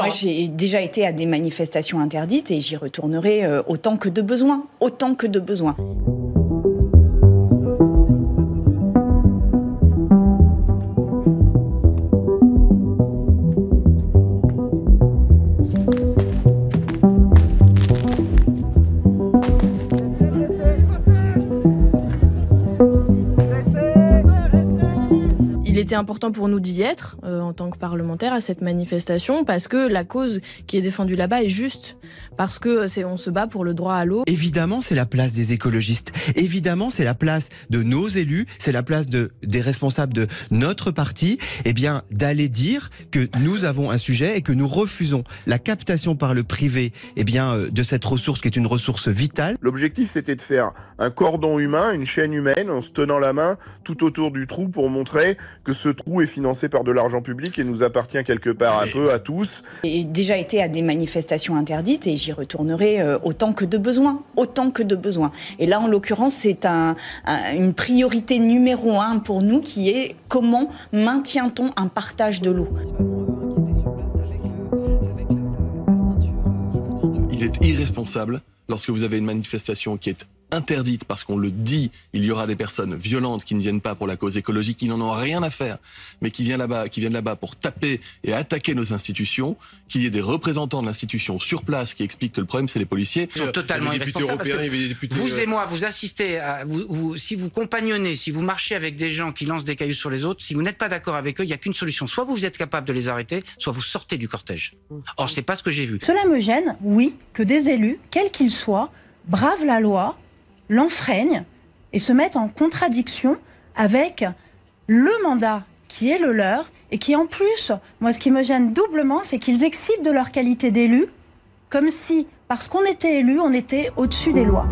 Moi, j'ai déjà été à des manifestations interdites et j'y retournerai autant que de besoin. Autant que de besoin. Il était important pour nous d'y être, en tant que parlementaires, à cette manifestation, parce que la cause qui est défendue là-bas est juste. Parce que on se bat pour le droit à l'eau. Évidemment, c'est la place des écologistes. Évidemment, c'est la place de nos élus, c'est la place des responsables de notre parti, d'aller dire que nous avons un sujet et que nous refusons la captation par le privé, de cette ressource qui est une ressource vitale. L'objectif, c'était de faire un cordon humain, une chaîne humaine, en se tenant la main tout autour du trou pour montrer que ce trou est financé par de l'argent public et nous appartient quelque part un peu à tous. J'ai déjà été à des manifestations interdites et j'y retournerai autant que de besoin. Autant que de besoin. Et là, en l'occurrence, c'est une priorité numéro 1 pour nous qui est comment maintient-on un partage de l'eau. Il est irresponsable lorsque vous avez une manifestation qui est interdite parce qu'on le dit, il y aura des personnes violentes qui ne viennent pas pour la cause écologique, qui n'en ont rien à faire, mais qui viennent là-bas pour taper et attaquer nos institutions, qu'il y ait des représentants de l'institution sur place qui expliquent que le problème c'est les policiers. Ils sont totalement irresponsables parce que vous et moi, vous assistez, si vous compagnonnez, si vous marchez avec des gens qui lancent des cailloux sur les autres, si vous n'êtes pas d'accord avec eux, il n'y a qu'une solution. Soit vous êtes capable de les arrêter, soit vous sortez du cortège. Or, c'est pas ce que j'ai vu. Cela me gêne, oui, que des élus, quels qu'ils soient, bravent la loi, l'enfreignent et se mettent en contradiction avec le mandat qui est le leur et qui en plus, moi ce qui me gêne doublement, c'est qu'ils exhibent de leur qualité d'élus comme si, parce qu'on était élus, on était au-dessus des lois.